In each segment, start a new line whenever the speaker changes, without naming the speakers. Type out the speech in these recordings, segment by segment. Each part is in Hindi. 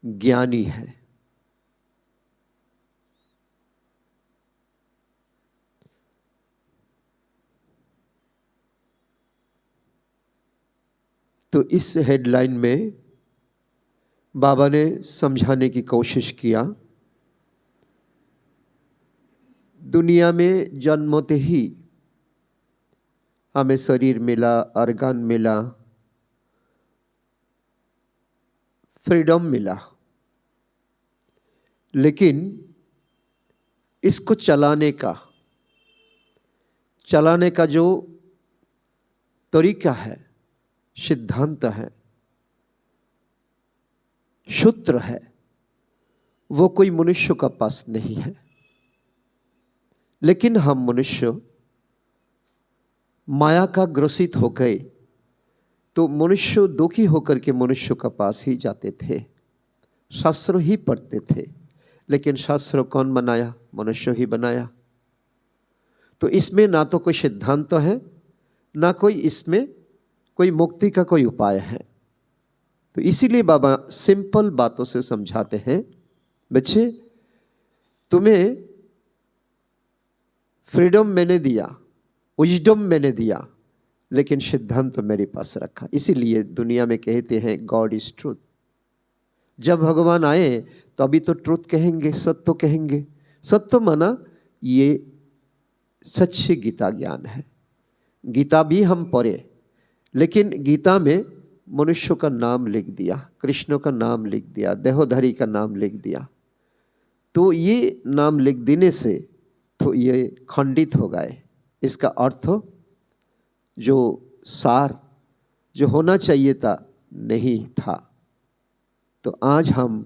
ज्ञानी है। तो इस हेडलाइन में बाबा ने समझाने की कोशिश किया, दुनिया में जन्मते ही हमें शरीर मिला, अर्गन मिला, फ्रीडम मिला, लेकिन इसको चलाने का जो तरीका है, सिद्धांत है, सूत्र है, वो कोई मनुष्य का पास नहीं है। लेकिन हम मनुष्य माया का ग्रसित हो गए तो मनुष्य दुखी होकर के मनुष्य का पास ही जाते थे, शास्त्र ही पढ़ते थे। लेकिन शास्त्र कौन बनाया? मनुष्य ही बनाया। तो इसमें ना तो कोई सिद्धांत है, ना कोई इसमें कोई मुक्ति का कोई उपाय है। तो इसीलिए बाबा सिंपल बातों से समझाते हैं, बच्चे तुम्हें फ्रीडम मैंने दिया, विजडम मैंने दिया, लेकिन सिद्धांत तो मेरे पास रखा। इसीलिए दुनिया में कहते हैं गॉड इज ट्रूथ। जब भगवान आए तो अभी तो ट्रूथ कहेंगे, सत्य कहेंगे। सत्य माना ये सच्ची गीता ज्ञान है। गीता भी हम पढ़े, लेकिन गीता में मनुष्य का नाम लिख दिया, कृष्ण का नाम लिख दिया, देहोधारी का नाम लिख दिया। तो ये नाम लिख देने से तो ये खंडित हो गए। इसका अर्थ जो सार जो होना चाहिए था नहीं था। तो आज हम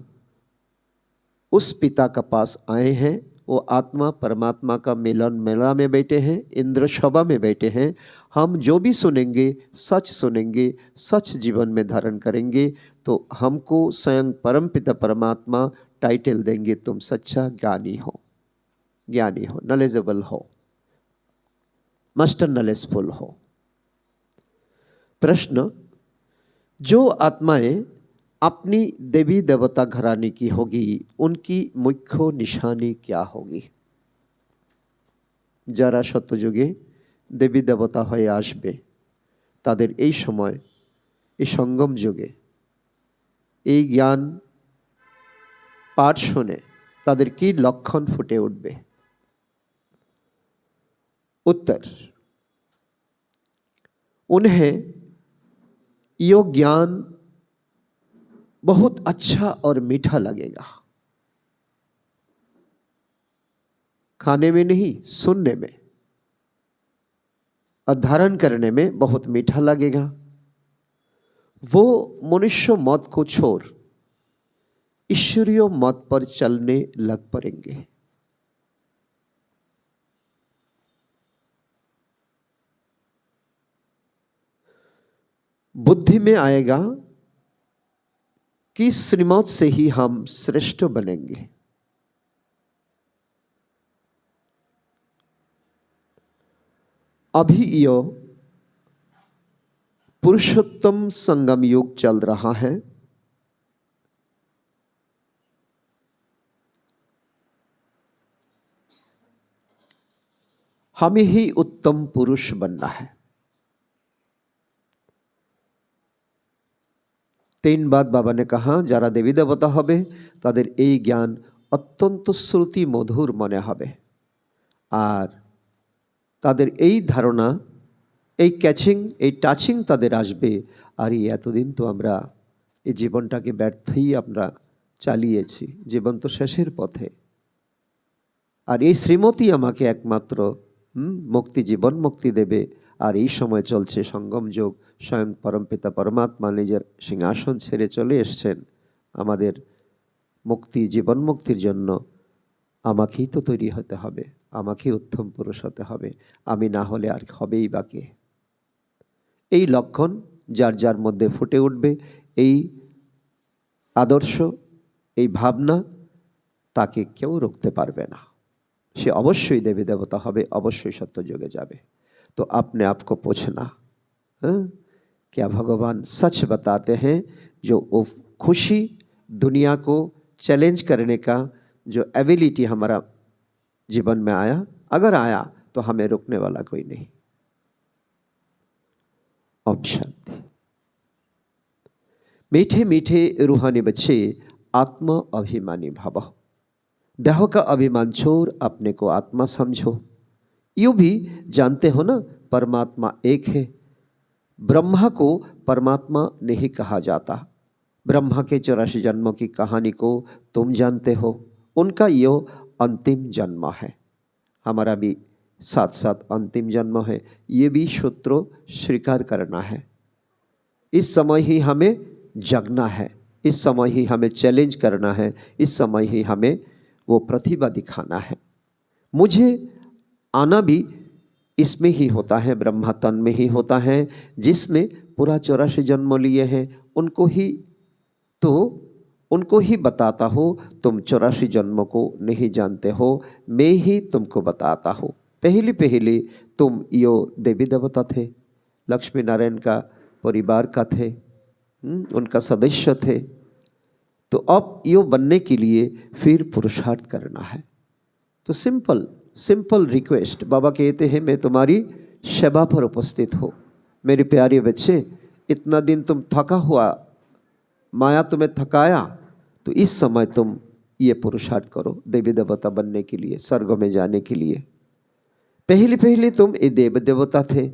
उस पिता के पास आए हैं, वो आत्मा परमात्मा का मिलन मेला में बैठे हैं, इंद्र सभा में बैठे हैं। हम जो भी सुनेंगे सच सुनेंगे, सच जीवन में धारण करेंगे, तो हमको स्वयं परम पिता परमात्मा टाइटल देंगे, तुम सच्चा ज्ञानी हो, ज्ञानी हो, नॉलेजेबल हो, मास्टर नॉलेजफुल हो। प्रश्न, जो आत्माएं अपनी देवी देवता घराने की होगी, उनकी मुख्य निशानी क्या होगी? যারা সত্যযুগে দেবী দেবতা হয়ে আসবে তাদের এই সময়, এই সঙ্গম যুগে এই জ্ঞান পাঠ শুনে তাদের কি লক্ষণ ফুটে উঠবে? उत्तर, उन्हें यो ज्ञान बहुत अच्छा और मीठा लगेगा। खाने में नहीं, सुनने में और धारण करने में बहुत मीठा लगेगा। वो मनुष्य मत को छोड़ ईश्वरीय मत पर चलने लग पड़ेंगे। बुद्धि में आएगा कि श्रीमत से ही हम श्रेष्ठ बनेंगे। अभी यो पुरुषोत्तम संगम युग चल रहा है। हमें ही उत्तम पुरुष बनना है। 3 बात बाबा ने कहा, যারা দেবী দেবতা হবে তাদের এই জ্ঞান অত্যন্ত শ্রুতি মধুর মনে হবে, আর তাদের এই ধারণা, এই ক্যাচিং, এই টাচিং তাদের আসবে। আর এই এতদিন তো আমরা এই জীবনটাকে ব্যর্থই আমরা চালিয়েছি, জীবন তো শেষের পথে। আর এই শ্রীমতী আমাকে একমাত্র মুক্তি, জীবন মুক্তি দেবে। আর এই সময় চলছে সঙ্গম যোগ। স্বয়ং পরমপিতা পরমাত্মা নিজের সিংহাসন ছেড়ে চলে এসছেন আমাদের মুক্তি, জীবন মুক্তির জন্য। আমাকেই তো তৈরি হতে হবে, আমাকেই উত্তম পুরুষ হতে হবে। আমি না হলে আর হবেই বাকি। এই লক্ষণ যার যার মধ্যে ফুটে উঠবে, এই আদর্শ, এই ভাবনা, তাকে কেউ রুখতে পারবে না। সে অবশ্যই দেবী দেবতা হবে, অবশ্যই সত্যযুগে যাবে। तो अपने आप को पूछना, क्या भगवान सच बताते हैं? जो वो खुशी दुनिया को चैलेंज करने का जो एबिलिटी हमारा जीवन में आया, अगर आया तो हमें रोकने वाला कोई नहीं। ओम शांति। मीठे मीठे रूहानी बच्चे, आत्मा अभिमानी भव। देह का अभिमान छोड़ अपने को आत्मा समझो। यूं भी जानते हो ना, परमात्मा एक है। ब्रह्मा को परमात्मा नहीं कहा जाता। ब्रह्मा के 84 जन्मों की कहानी को तुम जानते हो। उनका यो अंतिम जन्म है, हमारा भी साथ साथ अंतिम जन्म है। ये भी सूत्र स्वीकार करना है। इस समय ही हमें जगना है, इस समय ही हमें चैलेंज करना है, इस समय ही हमें वो प्रतिभा दिखाना है। मुझे आना भी इसमें ही होता है, ब्रह्मा तन में ही होता है। जिसने पूरा 84 जन्म लिए हैं उनको ही बताता हो। तुम 84 जन्मों को नहीं जानते हो, मैं ही तुमको बताता हूँ। पहले तुम यो देवी देवता थे, लक्ष्मी नारायण का परिवार का थे, उनका सदस्य थे। तो अब यो बनने के लिए फिर पुरुषार्थ करना है। तो सिंपल रिक्वेस्ट, बाबा कहते हैं मैं तुम्हारी सेवा पर उपस्थित हो। मेरे प्यारे बच्चे, इतना दिन तुम थका हुआ, माया तुम्हें थकाया, तो इस समय तुम ये पुरुषार्थ करो देवी देवता बनने के लिए, स्वर्ग में जाने के लिए। पहले तुम ये देव देवता थे,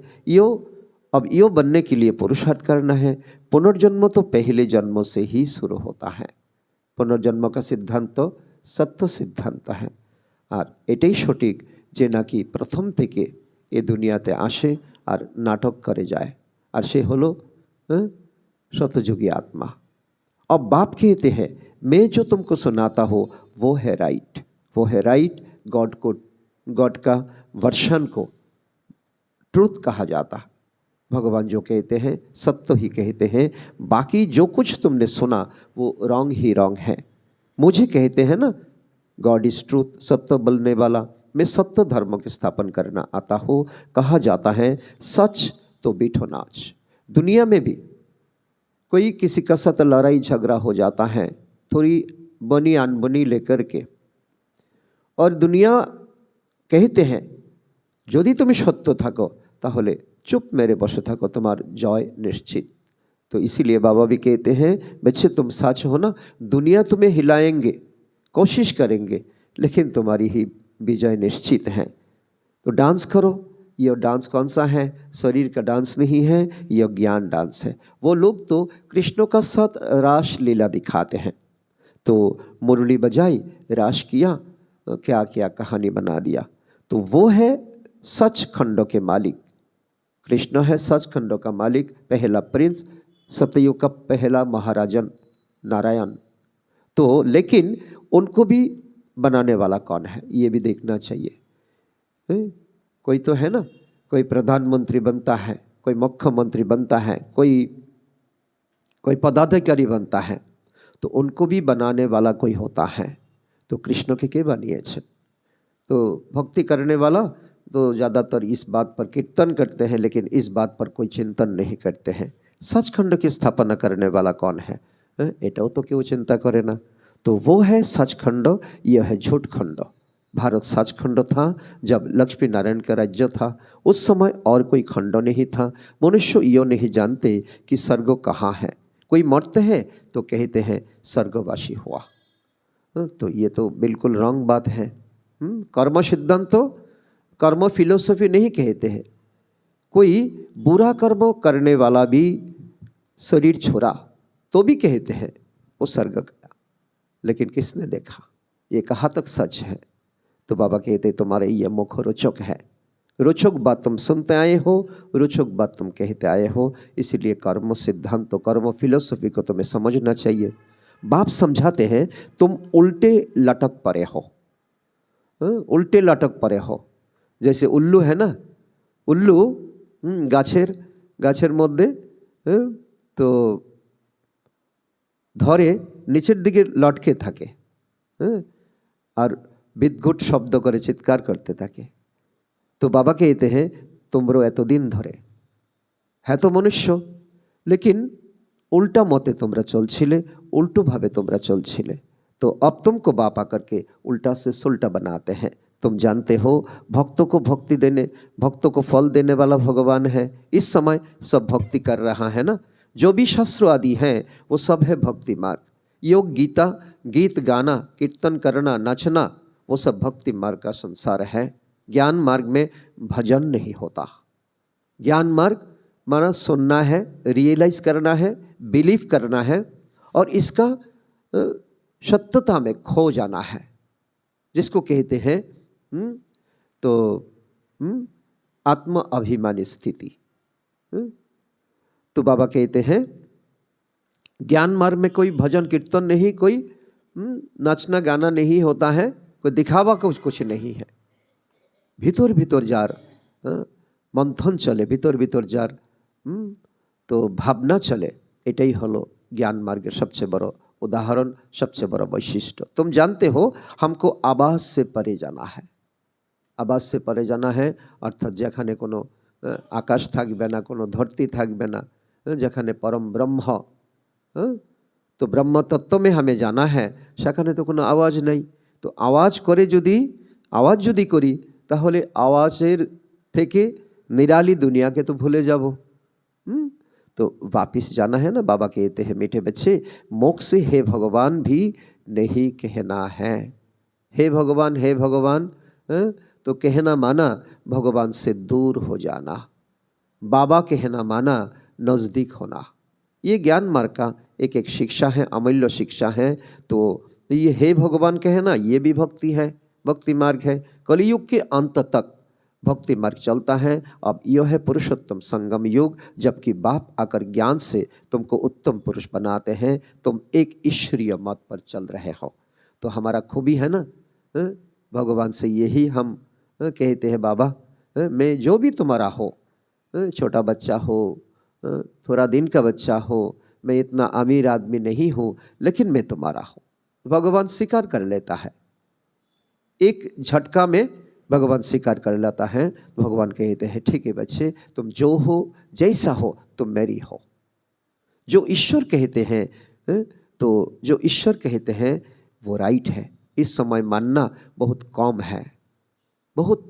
अब यो बनने के लिए पुरुषार्थ करना है। पुनर्जन्म तो पहले जन्मों से ही शुरू होता है। पुनर्जन्म का सिद्धांत तो सत्य सिद्धांत है। और एटाई सठिक जे नाकि प्रथम थेके ए दुनियाते आसे और नाटक करे जाए, और से हलो शतयुगी आत्मा। अब बाप कहते हैं मैं जो तुमको सुनाता हूँ वो है राइट, वो है राइट। गॉड का वर्षन को ट्रूथ कहा जाता। भगवान जो कहते हैं सत्य ही कहते हैं, बाकी जो कुछ तुमने सुना वो रॉन्ग ही रॉन्ग है। मुझे कहते हैं ना गॉड इज ट्रूथ, सत्य बोलने वाला। मैं सत्य धर्म की स्थापन करना आता हूँ। कहा जाता है सच तो बीठो नाच। दुनिया में भी कोई किसी का साथ लड़ाई झगड़ा हो जाता है, थोड़ी बनी अनबनी लेकर के, और दुनिया कहते हैं यदि तुम सत्य थाको ताहले चुप मेरे बसे थाको, तुम्हार जय निश्चित। तो इसीलिए बाबा भी कहते हैं बच्चे तुम सच हो ना, दुनिया तुम्हें हिलाएंगे, कोशिश करेंगे, लेकिन तुम्हारी ही विजय निश्चित है। तो डांस करो। यह डांस कौन सा है? शरीर का डांस नहीं है, यह ज्ञान डांस है। वो लोग तो कृष्ण का साथ रास लीला दिखाते हैं, तो मुरली बजाई, रास किया, क्या क्या कहानी बना दिया। तो वो है सच खंडों के मालिक। कृष्ण है सच खंडों का मालिक, पहला प्रिंस, सतयुग का पहला महाराजन नारायण। तो लेकिन उनको भी बनाने वाला कौन है ये भी देखना चाहिए। कोई तो है ना, कोई प्रधानमंत्री बनता है, कोई मुख्यमंत्री बनता है, कोई पदाधिकारी बनता है, तो उनको भी बनाने वाला कोई होता है। तो कृष्ण के क्या बनिए छे? तो भक्ति करने वाला तो ज़्यादातर इस बात पर कीर्तन करते हैं, लेकिन इस बात पर कोई चिंतन नहीं करते हैं सचखंड की स्थापना करने वाला कौन है। एटाओ तो क्यों चिंता करे ना। तो वो है सचखंड, यह है झूठ खंड। भारत सचखंड था जब लक्ष्मी नारायण का राज्य था, उस समय और कोई खंड नहीं था। मनुष्य यो नहीं जानते कि स्वर्ग कहाँ है। कोई मरते हैं तो कहते हैं स्वर्गवासी हुआ। तो ये तो बिल्कुल रॉन्ग बात है। कर्म सिद्धांत तो कर्म फिलोसफी नहीं कहते हैं। कोई बुरा कर्म करने वाला भी शरीर छोड़ा तो भी कहते हैं वो स्वर्ग गया, लेकिन किसने देखा? ये कहाँ तक सच है? तो बाबा कहते तुम्हारे ये मुख रोचक है, रोचक बात तुम सुनते आए हो, रोचक बात तुम कहते आए हो। इसीलिए कर्म सिद्धांत तो कर्म फिलोसफी को तुम्हें समझना चाहिए। बाप समझाते हैं तुम उल्टे लटक पड़े हो, उल्टे लटक पड़े हो। जैसे उल्लू है ना, उल्लू गाछेर मध्य तो धरे नीचेर दिके लटके थाके और विद्घुट शब्द करे चित्कार करते थाके। तो बाबा कहते हैं तुमरो एतदिन धरे है तो मनुष्य, लेकिन उल्टा मते तुमरा चलछिले, उल्टो भावे तुमरा चलछिले, तो अब तुमको बाप आकर के उल्टा से सुल्टा बनाते हैं। तुम जानते हो भक्तों को भक्ति देने, भक्तों को फल देने वाला भगवान है। इस समय सब भक्ति कर रहा है ना, जो भी शास्त्र आदि हैं वो सब है भक्ति मार्ग। योग गीता, गीत गाना, कीर्तन करना, नाचना, वो सब भक्ति मार्ग का संसार है। ज्ञान मार्ग में भजन नहीं होता। ज्ञान मार्ग माना सुनना है, रियलाइज करना है, बिलीव करना है और इसका सत्यता में खो जाना है, जिसको कहते हैं तो आत्म अभिमानी स्थिति। तो बाबा कहते हैं ज्ञान मार्ग में कोई भजन कीर्तन नहीं, कोई नाचना गाना नहीं होता है, कोई दिखावा कुछ नहीं है। भीतर भीतर जार मंथन चले, भीतर भीतर जार तो भावना चले, एटाई हलो ज्ञान मार्गेर सबसे बड़ो उदाहरण, सबसे बड़ा वैशिष्ट्य। तुम जानते हो हमको आवाज से परे जाना है, आवाज से परे जाना है अर्थात जेखाने कोनो आकाश थाकबे ना, कोनो धरती थाकबे ना, जेखाने परम ब्रह्म, तो ब्रह्म तत्व में हमें जाना है, सेखाने तो कोनो आवाज नहीं। तो आवाज करे आवाज यदि करी ताहले आवाजेर थेके निराली दुनिया के तो भूले जाबो। तो वापिस जाना है ना। बाबा कहते हैं मीठे बच्चे, मोक्ष हे भगवान भी नहीं कहना है। हे भगवान, हे भगवान तो कहना माना भगवान से दूर हो जाना, बाबा कहना माना नज़दीक होना। ये ज्ञान मार्ग का एक शिक्षा है, अमूल्य शिक्षा है। तो ये हे भगवान कहना ये भी भक्ति है, भक्ति मार्ग है। कलियुग के अंत तक भक्ति मार्ग चलता है। अब यह है पुरुषोत्तम संगम युग, जबकि बाप आकर ज्ञान से तुमको उत्तम पुरुष बनाते हैं। तुम एक ईश्वरीय मत पर चल रहे हो, तो हमारा खूबी है ना। भगवान से यही हम कहते हैं, बाबा मैं जो भी तुम्हारा हो, छोटा बच्चा हो, थोड़ा दिन का बच्चा हो, मैं इतना अमीर आदमी नहीं हूँ, लेकिन मैं तुम्हारा हूँ। भगवान स्वीकार कर लेता है, एक झटका में भगवान स्वीकार कर लेता है। भगवान कहते हैं ठीक है बच्चे, तुम जो हो जैसा हो तुम मेरी हो। जो ईश्वर कहते हैं तो जो ईश्वर कहते हैं वो राइट है। इस समय मानना बहुत कम है, बहुत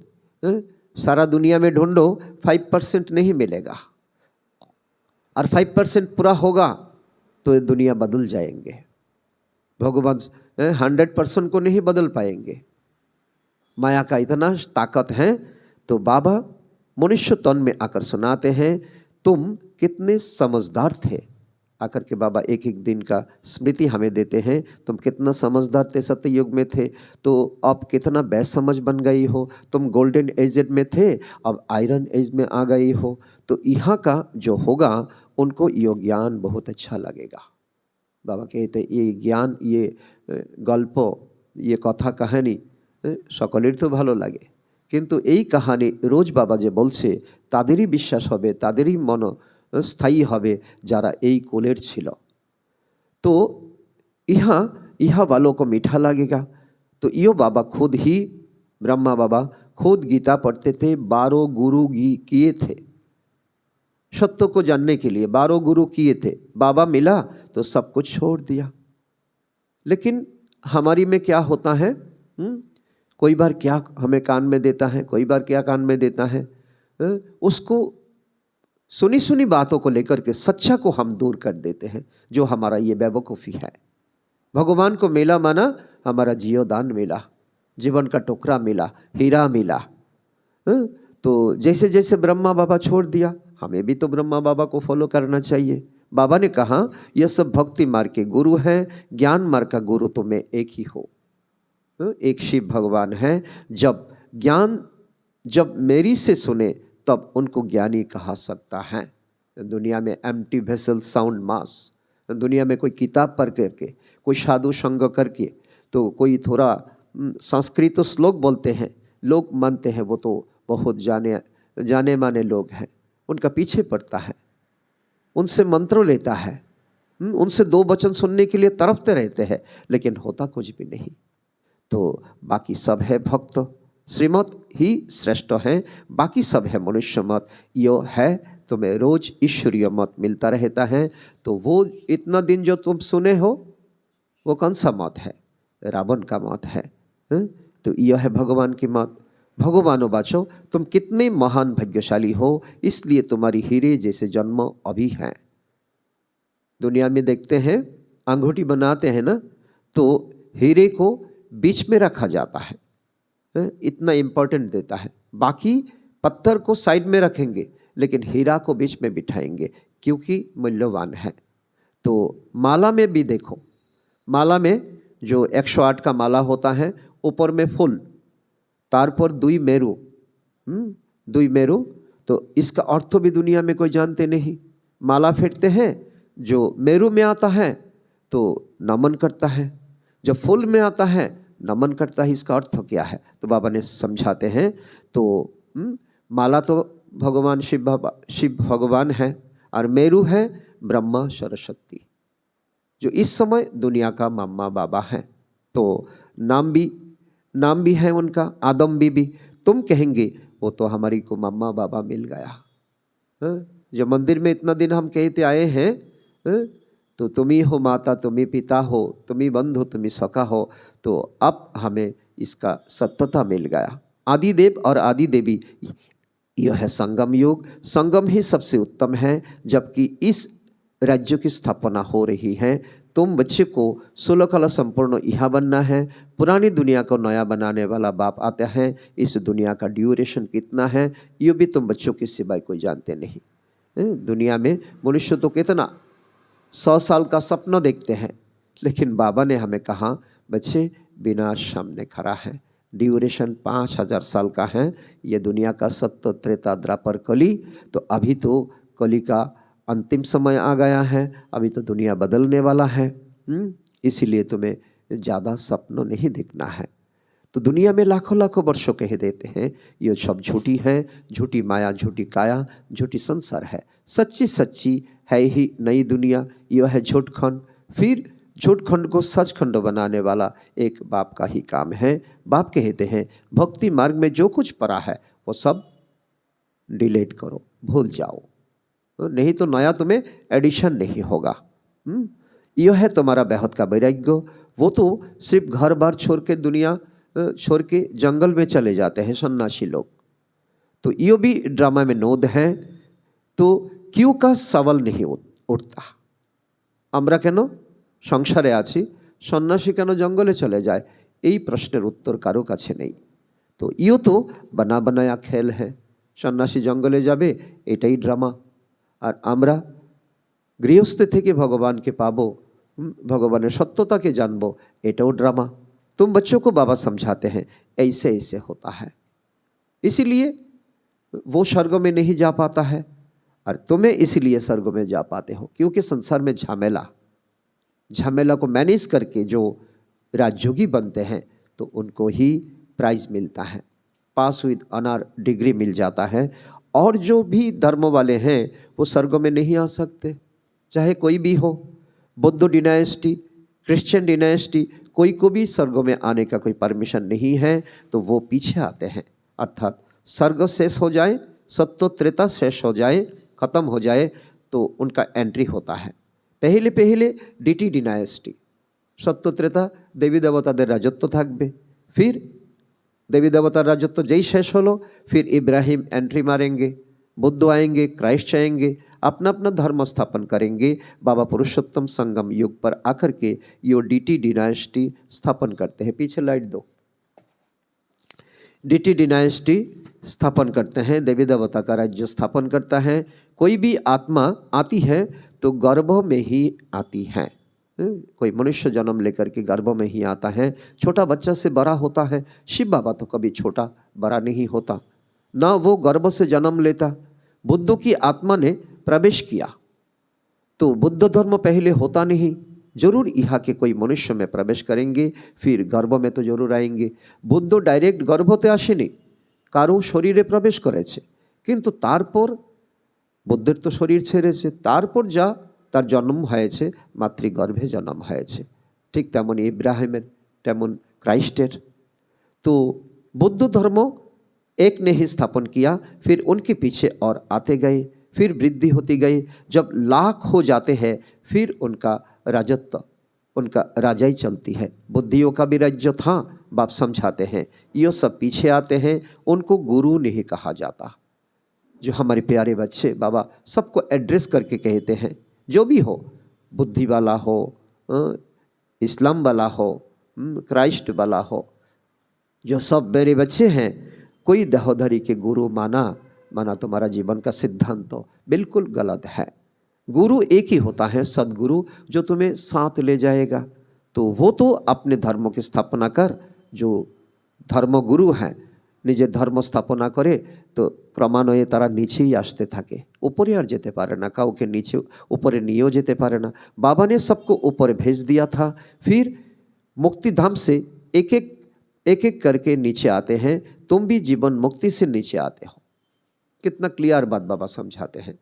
सारा दुनिया में ढूंढो 5% नहीं मिलेगा, और 5% पूरा होगा तो ये दुनिया बदल जाएंगे। भगवान 100% को नहीं बदल पाएंगे। माया का इतना ताकत है। तो बाबा मनुष्य तन में आकर सुनाते हैं, तुम कितने समझदार थे। आकर के बाबा एक एक दिन का स्मृति हमें देते हैं, तुम कितना समझदार थे सत्य युग में थे, तो अब कितना बेसमझ बन गई हो। तुम गोल्डन एज में थे, अब आयरन एज में आ गई हो। तो यहाँ का जो होगा उनको ये ज्ञान बहुत अच्छा लगेगा। बाबा कहते ये ज्ञान, ये गल्प, ये कथा कहानी सकलेर तो भालो लागे, किन्तु এই কাহিনী रोज बाबा जे बोलছে तादेरই বিশ্বাস হবে, तादेरই मन स्थायी হবে যারা এই কোলের ছিল। तो यहाँ वालों को मीठा लगेगा। तो यो बाबा खुद ही, ब्रह्मा बाबा खुद गीता पढ़ते थे, 12 गुरु किए थे सत्य को जानने के लिए, 12 गुरु किए थे। बाबा मिला तो सब कुछ छोड़ दिया। लेकिन हमारी में क्या होता है, कोई बार क्या हमें कान में देता है, कोई बार क्या कान में देता है, उसको सुनी सुनी बातों को लेकर के सच्चा को हम दूर कर देते हैं, जो हमारा ये बेवकूफ़ी है। भगवान को मिला माना हमारा जीवदान मिला, जीवन का टुकड़ा मिला, हीरा मिला। तो जैसे जैसे ब्रह्मा बाबा छोड़ दिया, हमें भी तो ब्रह्मा बाबा को फॉलो करना चाहिए। बाबा ने कहा यह सब भक्ति मार्ग के गुरु हैं, ज्ञान मार्ग का गुरु तो मैं एक ही हो, एक शिव भगवान है। जब मेरी से सुने तब उनको ज्ञानी कहा सकता है। दुनिया में एम्प्टी वेसल साउंड मास, दुनिया में कोई किताब पढ़ करके, कोई साधु संग करके, तो कोई थोड़ा संस्कृत श्लोक बोलते हैं, लोग मानते हैं वो तो बहुत जाने माने लोग हैं, उनका पीछे पड़ता है, उनसे मंत्र लेता है, उनसे 2 वचन सुनने के लिए तरफते रहते हैं, लेकिन होता कुछ भी नहीं। तो बाकी सब है भक्त, श्रीमत ही श्रेष्ठ है, बाकी सब है मनुष्य मत। यो है तुम्हें रोज ईश्वरीय मौत मिलता रहता है। तो वो इतना दिन जो तुम सुने हो वो कौन सा मौत है? रावण का मौत है। तो यह है भगवान की मौत। भगवानो बाचो, तुम कितने महान भाग्यशाली हो, इसलिए तुम्हारी हीरे जैसे जन्म अभी हैं। दुनिया में देखते हैं अंगूठी बनाते हैं ना, तो हीरे को बीच में रखा जाता है, इतना इम्पोर्टेंट देता है। बाकी पत्थर को साइड में रखेंगे, लेकिन हीरा को बीच में बिठाएंगे क्योंकि मूल्यवान है। तो माला में भी देखो, माला में जो 108 का माला होता है, ऊपर में फूल, तार पर दुई मेरू, दुई मेरू। तो इसका अर्थ भी दुनिया में कोई जानते नहीं। माला फेंकते हैं, जो मेरू में आता है तो नमन करता है, जब फूल में आता है नमन करता है। इसका अर्थ क्या है? तो बाबा ने समझाते हैं। तो माला तो भगवान शिव भगवान है, और मेरू है ब्रह्मा सरस्वती, जो इस समय दुनिया का मम्मा बाबा है। तो नाम भी है उनका, आदम बीबी। तुम कहेंगे वो तो हमारी को मम्मा बाबा मिल गया। जो मंदिर में इतना दिन हम कहते आए हैं, तो तुम ही हो माता, तुम ही पिता हो, तुम ही बंधु, तुम ही सखा हो। तो अब हमें इसका सत्यता मिल गया। आदिदेव और आदि देवी, यह है संगम युग। संगम ही सबसे उत्तम है, जबकि इस राज्य की स्थापना हो रही है। तुम बच्चे को 16 कला संपूर्ण यहाँ बनना है। पुरानी दुनिया को नया बनाने वाला बाप आता है। इस दुनिया का ड्यूरेशन कितना है ये भी तुम बच्चों के सिवाय कोई जानते नहीं। दुनिया में मनुष्य तो कितना 100 साल का सपना देखते हैं, लेकिन बाबा ने हमें कहा बच्चे विनाश सामने खड़ा है, ड्यूरेशन 5000 साल का है। ये दुनिया का सत्य त्रेता द्वापर कली। तो अभी तो कली का अंतिम समय आ गया है, अभी तो दुनिया बदलने वाला है। इसीलिए तुम्हें ज़्यादा सपनों नहीं देखना है। तो दुनिया में लाखों लाखों वर्षों कह देते हैं, ये सब झूठी है, झूठी माया, झूठी काया, झूठी संसार है। सच्ची सच्ची है ही नई दुनिया, यह है झूठखंड। फिर झूठखंड को सचखंड बनाने वाला एक बाप का ही काम है। बाप कहते हैं भक्ति मार्ग में जो कुछ पड़ा है वो सब डिलीट करो, भूल जाओ, नहीं तो नया तुम्हें एडिशन नहीं होगा। यह है तुम्हारा बेहद का वैराग्य। वो तो सिर्फ घर बार छोड़ के, दुनिया छोड़ के जंगल में चले जाते हैं सन्यासी लोग। तो ये भी ड्रामा में नोद है। तो क्यों का सवाल नहीं उठता। আমরা কেন সংসারে আছি, সন্ন্যাসী কেন জঙ্গলে চলে যায়, এই প্রশ্নের উত্তর কারো কাছে নেই। তো ইও তো বানা বানায়া খেল है। সন্ন্যাসী জঙ্গলে যাবে, এটাই ড্রামা। আর আমরা গৃহস্থ থেকে ভগবানকে পাবো, भगवान सत्यता के जानबो, एटाओ ड्रामा। तुम बच्चों को बाबा समझाते हैं ऐसे ऐसे होता है, इसीलिए वो स्वर्ग में नहीं जा पाता है, और तुम्हें इसीलिए स्वर्ग में जा पाते हो, क्योंकि संसार में झमेला को मैनेज करके जो राजयोगी बनते हैं तो उनको ही प्राइज मिलता है, पास विद ऑनर डिग्री मिल जाता है। और जो भी धर्म वाले हैं वो स्वर्ग में नहीं आ सकते, चाहे कोई भी हो। बौद्ध डिनाइस्टी, क्रिश्चियन डिनाइस्टी, कोई को भी स्वर्ग में आने का कोई परमिशन नहीं है, तो वो पीछे आते हैं। अर्थात स्वर्ग शेष हो जाए, सत्य त्रेता शेष हो जाए, ख़त्म हो जाए, तो उनका एंट्री होता है। पहले डीटी डिनाइस्टी, सत्य त्रेता देवी देवतादेर राजत्व थाकबे, फिर देवी देवतार राजत्व जेई शेष हलो, फिर इब्राहिम एंट्री मारेंगे, बुद्ध आएंगे, क्राइस्ट आएंगे, अपना अपना धर्म स्थापन करेंगे। बाबा पुरुषोत्तम संगम युग पर आकर के यो डीटी डिनाइस्टी स्थापन करते हैं। पीछे लाइट दो। डीटी डिनाइस्टी स्थापन करते हैं, देवी देवता का राज्य स्थापन करता है। कोई भी आत्मा आती है तो गर्भ में ही आती है। कोई मनुष्य जन्म लेकर के गर्भ में ही आता है, छोटा बच्चा से बड़ा होता है। शिव बाबा तो कभी छोटा बड़ा नहीं होता, ना वो गर्भ से जन्म लेता। बुद्ध की आत्मा ने प्रवेश किया तो बुद्ध धर्म पहले होता नहीं, जरूर यहाँ के कोई मनुष्य में प्रवेश करेंगे, फिर गर्भ में तो जरूर आएंगे। बुद्ध डायरेक्ट गर्भते आसेनी, कारो शरीरे प्रवेश करेছে, किन्तु तारपर बुद्धेर तो शरीर छेड़ेছে, तारपर जा तार जन्म हয়েছে मातृगर्भे जन्म हয়েছে। ठीक तेमन इब्राहिमेर, तेमन क्राइस्टेर। तो बुद्ध धर्म एक ने ही स्थापन किया, फिर उनके पीछे और आते गए, फिर वृद्धि होती गई। जब लाख हो जाते हैं फिर उनका राजत्व, उनका राजाई चलती है। बुद्धियों का भी राज्य था, बाप समझाते हैं। ये सब पीछे आते हैं, उनको गुरु नहीं कहा जाता। जो हमारे प्यारे बच्चे बाबा सबको एड्रेस करके कहते हैं, जो भी हो, बुद्धि वाला हो, इस्लाम वाला हो, क्राइस्ट वाला हो, जो सब मेरे बच्चे हैं, कोई दहोदरी के गुरु माना तुम्हारा जीवन का सिद्धांत तो बिल्कुल गलत है। गुरु एक ही होता है, सदगुरु, जो तुम्हें साथ ले जाएगा। तो वो तो अपने धर्म की स्थापना कर, जो धर्मगुरु हैं নিজের ধর্ম স্থাপনা করে তো ক্রমান্বয়ে তারা নিচেই আসতে থাকে, উপরে আর যেতে পারে না, কাউকে নিচে ऊपरे নিয়েও যেতে পারে না। बाबा ने सबको ऊपर भेज दिया था, फिर मुक्ति धाम से एक एक करके नीचे आते हैं। तुम भी जीवन मुक्ति से नीचे आते हो। कितना क्लियर बात बाबा समझाते हैं।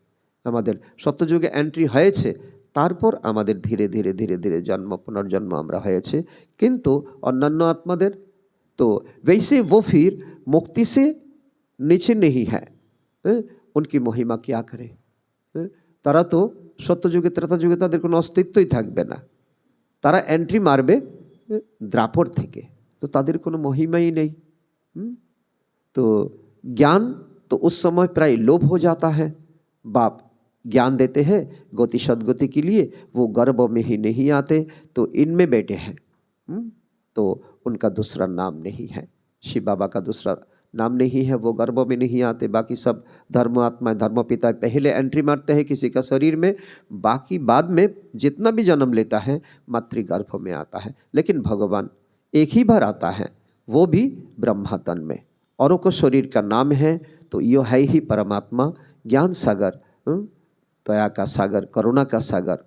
আমাদের সত্যযুগে এন্ট্রি হয়েছে, তারপর আমাদের ধীরে ধীরে ধীরে ধীরে জন্ম পুনর্জন্ম আমরা হয়েছে, কিন্তু অন্যান্য আত্মাদের तो वैसे वो फिर मुक्ति से नीचे नहीं है। उनकी महिमा क्या करे, তারা তো সত্যযুগে ত্রেতাযুগে তাদের কোনো অস্তিত্বই থাকবে না, তারা এন্ট্রি মারবে দ্রাপর থেকে, তো তাদের কোনো মহিমাই নেই। तो ज्ञान तो उस समय प्राय लोभ हो जाता है। बाप ज्ञान देते हैं गति सदगति के लिए, वो गर्भ में ही नहीं आते, तो इनमें बैठे हैं। तो उनका दूसरा नाम नहीं है, शिव बाबा का दूसरा नाम नहीं है, वो गर्भ में नहीं आते। बाकी सब धर्म आत्मा धर्म पिता पहले एंट्री मारते हैं किसी का शरीर में, बाकी बाद में जितना भी जन्म लेता है मातृगर्भ में आता है। लेकिन भगवान एक ही बार आता है, वो भी ब्रह्मा तन में, औरों को शरीर का नाम है। तो यो है ही परमात्मा, ज्ञान सागर, दया का सागर, करुणा का सागर।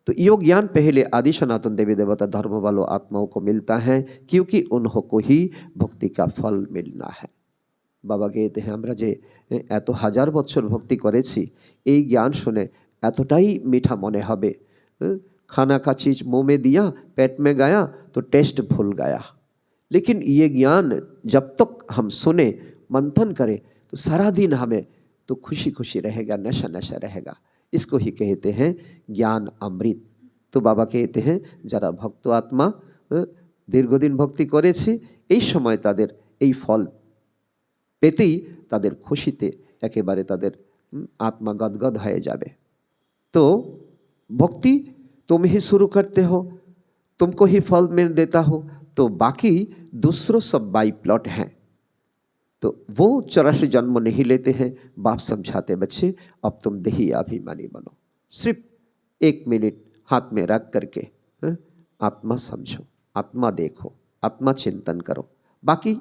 तो यो ज्ञान पहले आदि सनातन देवी देवता धर्म वालों आत्माओं को मिलता है, क्योंकि उनको ही भक्ति का फल मिलना है। बाबा कहते हैं আমরা যে এত হাজার বছর ভক্তি করেছি, এই জ্ঞান শুনে এতটাই মিঠা মনে হবে। खाना का चीज मुंह में दिया, पेट में गया तो टेस्ट भूल गया। लेकिन ये ज्ञान जब तक हम सुने मंथन करें तो सारा दिन हमें तो खुशी खुशी रहेगा, नशा नशा रहेगा। इसको ही कहते हैं ज्ञान अमृत। तो बाबा कहते हैं যারা ভক্ত আত্মা দীর্ঘদিন ভক্তি করেছে, এই সময় তাদের এই ফল পেতেই তাদের খুশিতে একেবারে তাদের आत्मा गदगद হয়ে যাবে। तो भक्ति तुम ही शुरू करते हो, तुमको ही फल मैं देता हो, तो बाकी दूसरों सब बाई प्लॉट हैं। तो वो 84 जन्म नहीं लेते हैं। बाप समझाते बच्चे अब तुम देही अभिमानी बनो, सिर्फ 1 मिनट हाथ में रख करके आत्मा समझो, आत्मा देखो, आत्मा चिंतन करो। बाकी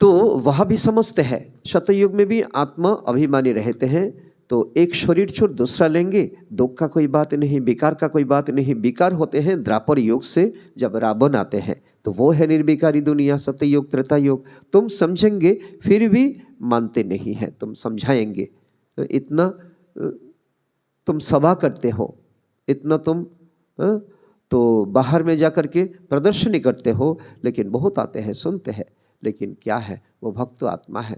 तो वह भी समझते हैं, सतयुग में भी आत्मा अभिमानी रहते हैं। तो एक शरीर छोड़ दूसरा लेंगे, दुख का कोई बात नहीं, विकार का कोई बात नहीं। विकार होते हैं द्वापर युग से, जब रावण आते हैं तो वो है निर्विकारी दुनिया, सत्ययुग त्रेता युग। तुम समझेंगे फिर भी मानते नहीं हैं, तुम समझाएंगे, इतना तुम सभा करते हो, इतना तुम तो बाहर में जाकर के प्रदर्शनी करते हो, लेकिन बहुत आते हैं सुनते हैं, लेकिन क्या है वो भक्त आत्मा है,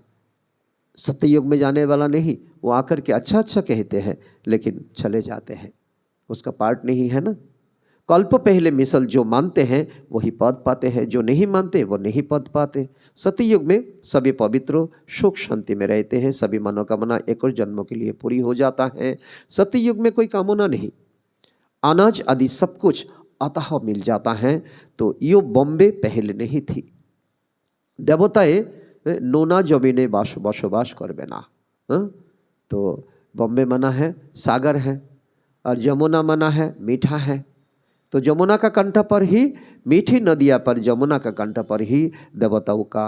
सत्ययुग में जाने वाला नहीं। वो आकर के अच्छा अच्छा कहते हैं लेकिन चले जाते हैं, उसका पार्ट नहीं है ना। कल्प पहले मिसल जो मानते हैं वही पद पाते हैं, जो नहीं मानते वो नहीं पद पाते। सत्ययुग में सभी पवित्र सुख शांति में रहते हैं, सभी मनोकामना एक और जन्मों के लिए पूरी हो जाता है। सत्ययुग में कोई कामना नहीं, अनाज आदि सब कुछ अतः मिल जाता है। तो यो बॉम्बे पहले नहीं थी, देवताएं নোনা জমিনে বসবাস করবে না। तो बॉम्बे मना है सागर है, और जमुना मना है मीठा है। तो जमुना का कंठ पर ही, मीठी नदिया पर जमुना का कंठ पर ही देवताओं का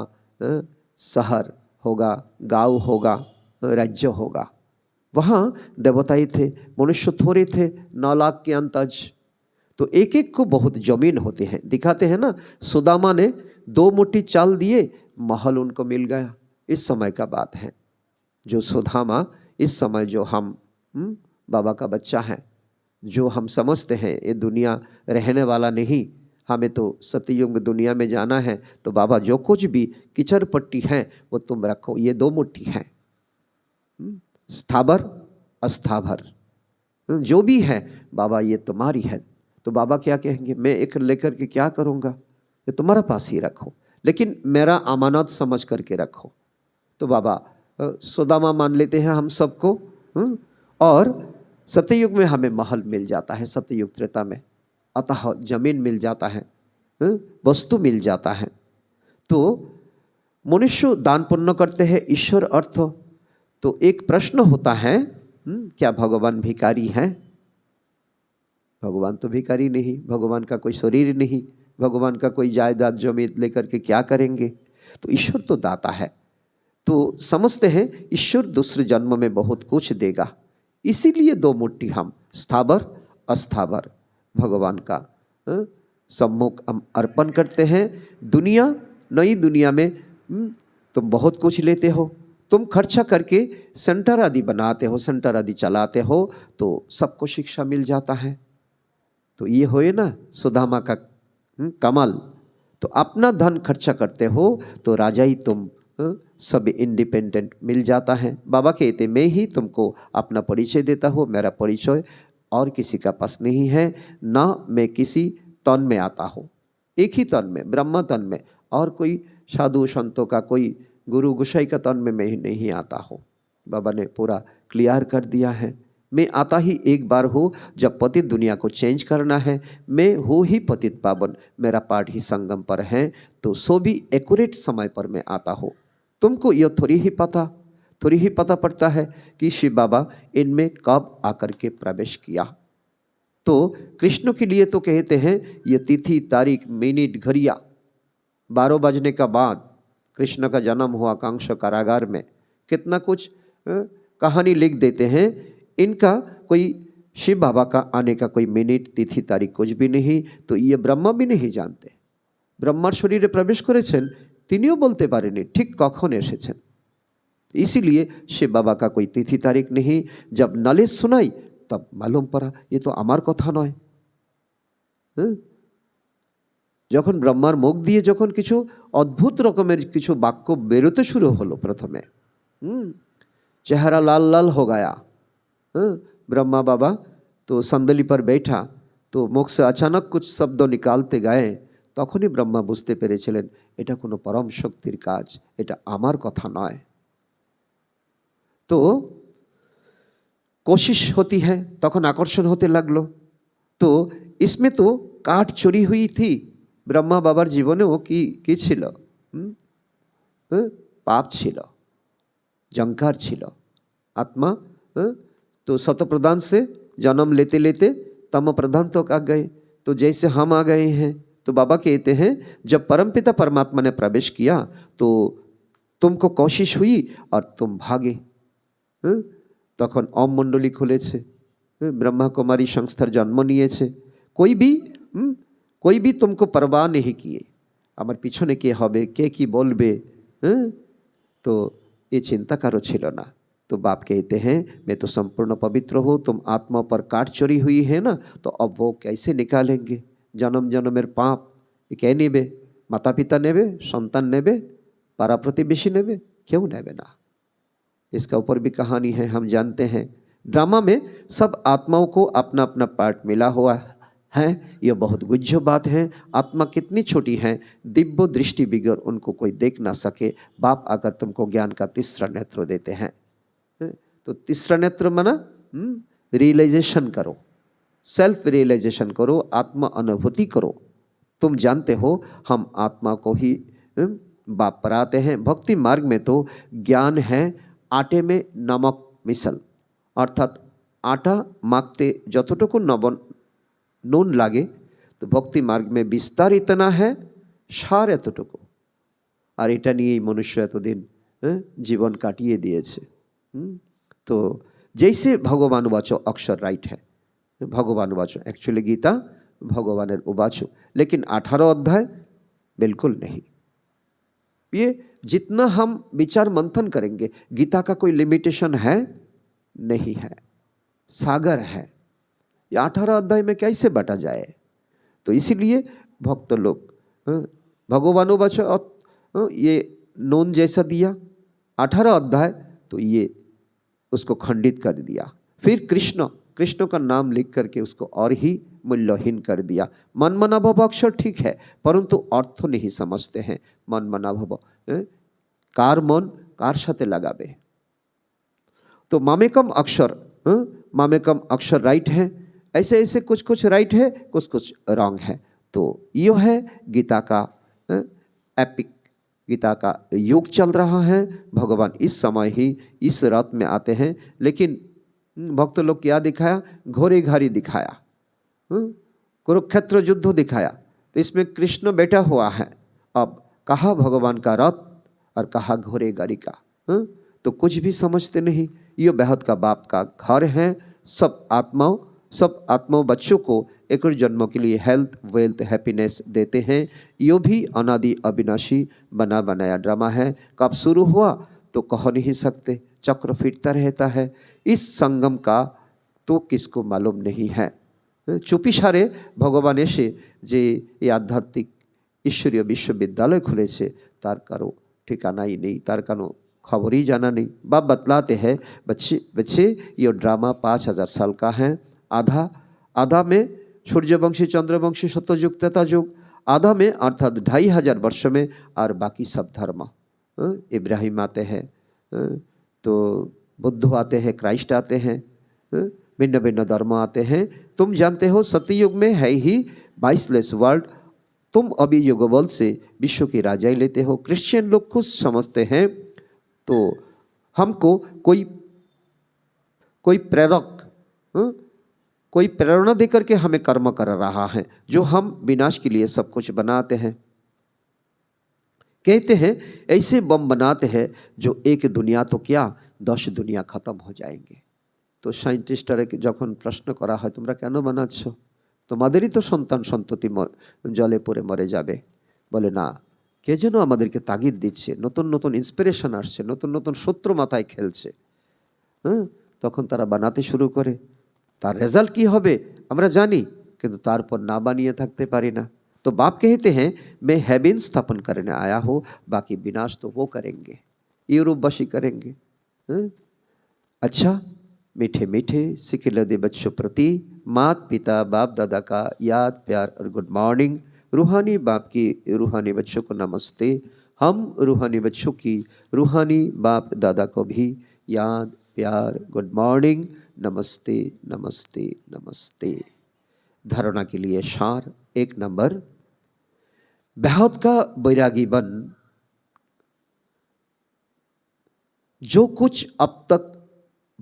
शहर होगा, गांव होगा, राज्य होगा। वहाँ देवताएं थे, मनुष्य थोड़े थे, 9 लाख के अंतज। तो एक एक को बहुत जमीन होते हैं। दिखाते हैं ना, सुदामा ने 2 मुट्ठी चाल दिए, महल उनको मिल गया। इस समय का बात है। जो सुदामा इस समय जो हम बाबा का बच्चा है, जो हम समझते हैं ये दुनिया रहने वाला नहीं, हमें तो सतयुग में दुनिया में जाना है, तो बाबा जो कुछ भी किचर पट्टी है वो तुम रखो, ये 2 मुट्ठी है, स्थावर अस्थावर, जो भी है बाबा ये तुम्हारी है। तो बाबा क्या कहेंगे, मैं एक लेकर के क्या करूँगा, ये तुम्हारा पास ही रखो, लेकिन मेरा अमानत समझ करके रखो। तो बाबा सुदामा मान लेते हैं हम सबको, और सतयुग में हमें महल मिल जाता है, सतयुग त्रेता में अतः जमीन मिल जाता है, वस्तु मिल जाता है। तो मनुष्य दान पुण्य करते हैं, ईश्वर अर्थ। तो एक प्रश्न होता है, क्या भगवान भिखारी हैं? भगवान तो भिखारी नहीं, भगवान का कोई शरीर नहीं, भगवान का कोई जायदाद जमीन लेकर के क्या करेंगे? तो ईश्वर तो दाता है। तो समझते हैं ईश्वर दूसरे जन्म में बहुत कुछ देगा, इसीलिए 2 मुट्ठी हम स्थावर अस्थावर भगवान का सम्मुख हम अर्पण करते हैं। दुनिया, नई दुनिया में तुम बहुत कुछ लेते हो, तुम खर्चा करके सेंटर आदि बनाते हो, सेंटर आदि चलाते हो, तो सबको शिक्षा मिल जाता है। तो ये होए ना सुदामा का कमाल। तो अपना धन खर्चा करते हो तो राजा ही तुम, सब इंडिपेंडेंट मिल जाता है। बाबा कहते मैं ही तुमको अपना परिचय देता हूँ, मेरा परिचय और किसी का पास नहीं है, ना मैं किसी तन में आता हूँ, एक ही तन में, ब्रह्म तन में, और कोई साधु संतों का, कोई गुरु गुसाई का तन में मैं नहीं आता हूँ। बाबा ने पूरा क्लियर कर दिया है, मैं आता ही एक बार हूँ जब पतित दुनिया को चेंज करना है, मैं हूँ ही पतित पावन, मेरा पाठ ही संगम पर है, तो सो भी एक्यूरेट समय पर मैं आता हूँ। तुमको यह थोड़ी ही पता पड़ता है कि शिव बाबा इनमें कब आकर के प्रवेश किया। तो कृष्ण के लिए तो कहते हैं ये तिथि तारीख मिनट घड़िया 12 बजने का बाद कृष्ण का जन्म हुआ कांक्ष कारागार में, कितना कुछ कहानी लिख देते हैं। इनका कोई शिव बाबा का आने का कोई मिनट तिथि तारीख कुछ भी नहीं। तो ये ब्रह्मा भी नहीं जानते, ब्रह्मार शरीरे प्रवेश करेছেন তিনিও বলতে পারেনি ঠিক কখন এসেছেন। इसीलिए शिव बाबा का कोई तिथि तारीख नहीं। जब नलेज सुनाई तब मालूम पड़ा ये तो আমার কথা নয়। যখন ব্রহ্মার মুখ দিয়ে যখন কিছু অদ্ভুত রকমের কিছু বাক্য বেরোতে শুরু হলো, প্রথমে চেহারা लाल लाल हो गया ब्रह्मा बाबा, तो संदली पर बैठा, तो मुख से अचानक कुछ शब्द निकालते गए, तखनই ब्रह्मा बुझते পেরেছিলেন এটা কোনো परम शक्तिर काज, এটা আমার কথা নয়। तो कोशिश होती है, तखन आकर्षण होते लगलो। तो इसमें तो काट चोरी हुई थी ब्रह्मा बाबार जीवनेও কি ছিল, पाप छिलो, जंकार छिलो, आत्मा तो सत प्रधान से जन्म लेते लेते तम प्रधान तक आ गए। तो जैसे हम आ गए हैं, तो बाबा कहते हैं जब परमपिता परमात्मा ने प्रवेश किया तो तुमको कोशिश हुई और तुम भागे। तखन ओम मंडली खुलेছে, ब्रह्मा कुमारी संस्थार जन्म निয়েছে। कोई भी तुमको परवाह नहीं किए, আমার পিছনে কে হবে, কে কি বলবে, तो ये चिंता कारो छिलो ना। तो बाप कहते हैं मैं तो संपूर्ण पवित्र हूँ, तुम आत्मा पर काट चोरी हुई है ना, तो अब वो कैसे निकालेंगे? जन्म जन्मेर पाप কে নেবে? माता पिता नेबे, सन्तान नेबे, पारा प्रतिवेशी नेबे, क्यों नेबे ना। इसका ऊपर भी कहानी है, हम जानते हैं। ड्रामा में सब आत्माओं को अपना अपना पार्ट मिला हुआ है। यह बहुत गुज्जो बात है। आत्मा कितनी छोटी है, दिव्य दृष्टि बिगर उनको कोई देख ना सके। बाप अगर तुमको ज्ञान का तीसरा नेत्र देते हैं, तो तीसरा नेत्र माना रियलाइजेशन करो, सेल्फ रियलाइजेशन करो, आत्मा अनुभूति करो। तुम जानते हो हम आत्मा को ही बाप पराते हैं। भक्ति मार्ग में तो ज्ञान है आटे में नमक मिसल, अर्थात आटा माखते যতটুকু নুন লাগে, तो भक्ति मार्ग में विस्तार इतना है, सार এতটুকু। আর এটা নিয়েই মনুষ্য এতদিন জীবন কাটিয়ে দিয়েছে। तो जैसे भगवान उवाच अक्षर राइट है, भगवान उवाच एक्चुअली गीता भगवान उवाच, लेकिन 18 अध्याय बिल्कुल नहीं। ये जितना हम विचार मंथन करेंगे, गीता का कोई लिमिटेशन है नहीं है, सागर है। ये 18 अध्याय में कैसे बटा जाए? तो इसीलिए भक्त लोग। भगवानों बच्चों ये नोन जैसा दिया 18 अध्याय, तो ये उसको खंडित कर दिया। फिर कृष्ण कृष्ण का नाम लिख करके उसको और ही मूल्यहीन कर दिया। मन मना भव अक्षर ठीक है, परंतु अर्थ नहीं समझते हैं। मन मना भव, कार मन कार साथे लगाबे। तो मामेकम अक्षर, मामेकम अक्षर राइट है, ऐसे ऐसे कुछ कुछ राइट है, कुछ कुछ रॉन्ग है। तो यो है गीता का एपिक, गीता का युग चल रहा है। भगवान इस समय ही इस रथ में आते हैं, लेकिन भक्त लोग क्या दिखाया? घोड़े घारी दिखाया, कुरुक्षेत्र युद्ध दिखाया। तो इसमें कृष्ण बैठा हुआ है, अब कहा भगवान का रथ और कहा घोड़े गाड़ी का, तो कुछ भी समझते नहीं। ये बेहद का बाप का घर है। सब आत्माओं बच्चों को एक और जन्मों के लिए हेल्थ वेल्थ हैप्पीनेस देते हैं। यो भी अनादि अविनाशी बना बनाया ड्रामा है। कब शुरू हुआ तो कह नहीं सकते, चक्र फिरता रहता है। इस संगम का तो किसको मालूम नहीं है। चुपी सारे भगवान एसे जे ये आध्यात्मिक ईश्वरीय विश्वविद्यालय खुलेছে तार कारो ठिकाना ही नहीं, तार कानो खबर ही जाना नहीं। बाप बतलाते हैं, बच्चे बच्चे ये ड्रामा 5000 साल का है। आधा में सूर्यवंशी चंद्रवंशी सत्ययुग त्रेता युग, आधा में अर्थात 2500 वर्ष में, और बाकी सब धर्म। इब्राहिम आते हैं, तो बुद्ध आते हैं, क्राइस्ट आते हैं, भिन्न भिन्न धर्म आते हैं। तुम जानते हो सत्ययुग में है ही 22 वर्ल्ड। तुम अभी युगबल से विश्व की राजाई लेते हो। क्रिश्चियन लोग खुद समझते हैं, तो हमको कोई प्रेरक, कोई प्रेरणा देकर के हमें कर्म कर रहा है, जो हम विनाश के लिए सब कुछ बनाते हैं। कहते हैं ऐसे बम बनाते हैं जो एक दुनिया तो क्या 10 दुनिया खत्म हो जाएंगे। तो साइंटिस्टরা যখন প্রশ্ন করা হয় তোমরা কেন বানাচ্ছ, তোমাদেরই তো সন্তান সন্ততি জলে পড়ে মরে যাবে। বলে না, কে যেন আমাদেরকে তাগিদ দিচ্ছে, নতুন নতুন ইন্সপিরেশন আসছে, নতুন নতুন সূত্র মাথায় খেলছে। তখন তারা বানাতে শুরু করে। তার রেজাল্ট কি হবে আমরা জানি, কিন্তু তারপর না বানিয়ে থাকতে পারি না। तो बाप कहते हैं मैं हेवन स्थापन करने आया हूँ, बाकी विनाश तो वो करेंगे, यूरोपवासी करेंगे। अच्छा, मीठे मीठे सिखिलदे बच्चों प्रति मात पिता बाप दादा का याद प्यार और गुड मॉर्निंग। रूहानी बाप की रूहानी बच्चों को नमस्ते। हम रूहानी बच्चों की रूहानी बाप दादा को भी याद प्यार गुड मॉर्निंग, नमस्ते नमस्ते नमस्ते। धारणा के लिए सार 1 नंबर, बेहद का बैरागी बन। जो कुछ अब तक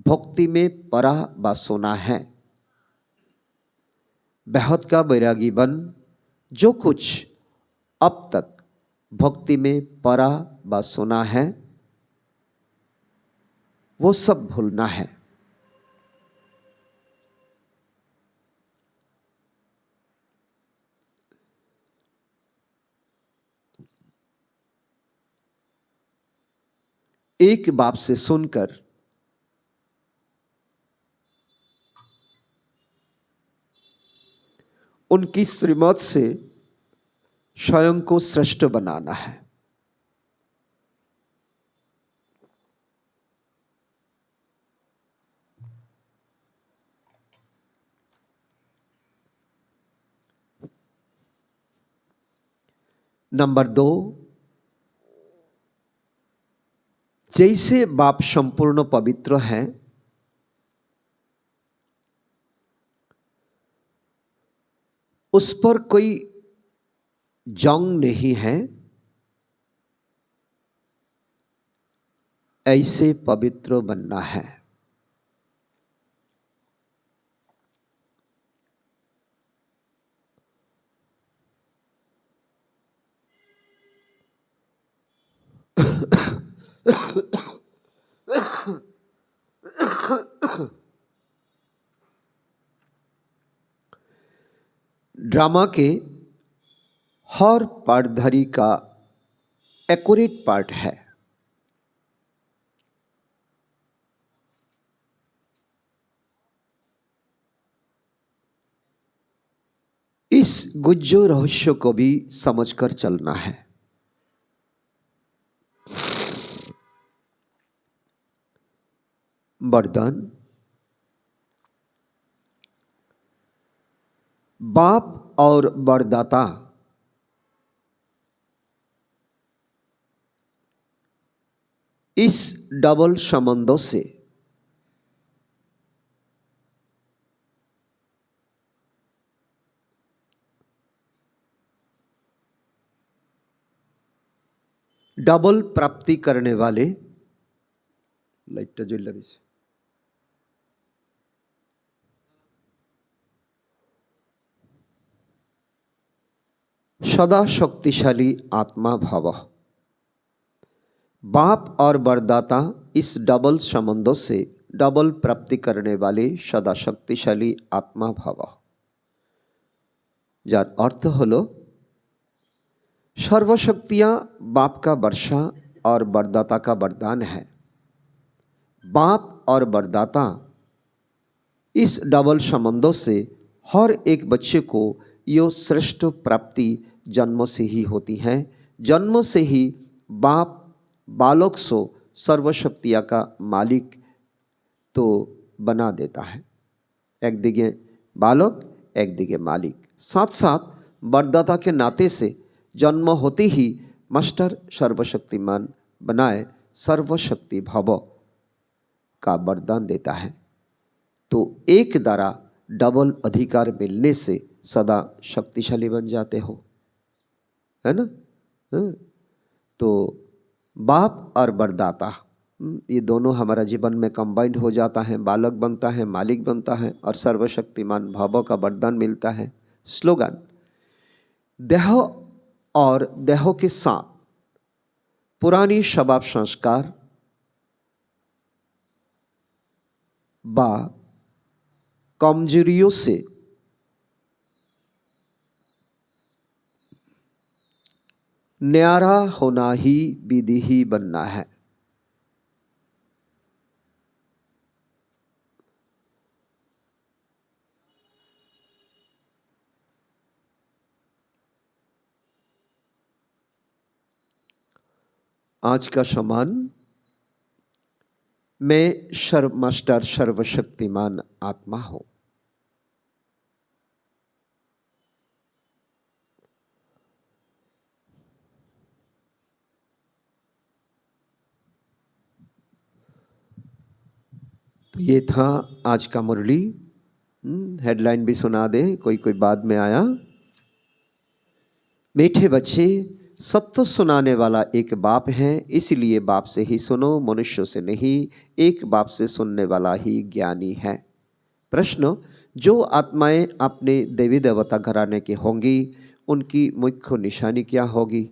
भक्ति में पढ़ा व सुना है, बेहद का बैरागी बन। जो कुछ अब तक भक्ति में पढ़ा व सुना है, वो सब भूलना है। एक बाप से सुनकर उनकी श्रीमत से स्वयं को श्रेष्ठ बनाना है। नंबर 2, जैसे बाप संपूर्ण पवित्र हैं, उस पर कोई जंग नहीं है, ऐसे पवित्र बनना है। ड्रामा के हर पार्टधारी का एक्यूरेट पार्ट है। इस गुज्जो रहस्य को भी समझकर चलना है। वरदान। बाप और वरदाता इस डबल संबंधों से डबल प्राप्ति करने वाले लाइट ज्वेलरी से सदा शक्तिशाली आत्मा भाव। बाप और वरदाता इस डबल संबंधों से डबल प्राप्ति करने वाले सदा शक्तिशाली आत्मा भाव। जार अर्थ हलो सर्वशक्तियां बाप का वर्षा और वरदाता का वरदान है। बाप और वरदाता इस डबल संबंधों से हर एक बच्चे को यो श्रेष्ठ प्राप्ति जन्म से ही होती है। जन्म से ही बाप बालक सो सर्वशक्तिया का मालिक तो बना देता है। एक दिगे बालक, एक दिगे मालिक। साथ साथ वरदाता के नाते से जन्म होते ही मास्टर सर्वशक्तिमान बनाए सर्वशक्ति भव का वरदान देता है। तो एक द्वारा डबल अधिकार मिलने से सदा शक्तिशाली बन जाते हो, है ना। तो बाप और वरदाता ये दोनों हमारा जीवन में कंबाइंड हो जाता है। बालक बनता है, मालिक बनता है और सर्वशक्तिमान भावों का वरदान मिलता है। स्लोगन। देह और देह के साथ पुरानी स्वभाव संस्कार बा कमजोरियों से न्यारा होना ही विधि ही बनना है। आज का सम्मान मैं मास्टर सर्वशक्तिमान आत्मा हूं। तो ये था आज का मुरली। हेडलाइन भी सुना दे, कोई कोई बाद में आया। मीठे बच्चे, सत्य सुनाने वाला एक बाप है, इसलिए बाप से ही सुनो, मनुष्यों से नहीं। एक बाप से सुनने वाला ही ज्ञानी है। प्रश्न। जो आत्माएं अपने देवी देवता घराने की होंगी उनकी मुख्य निशानी क्या होगी?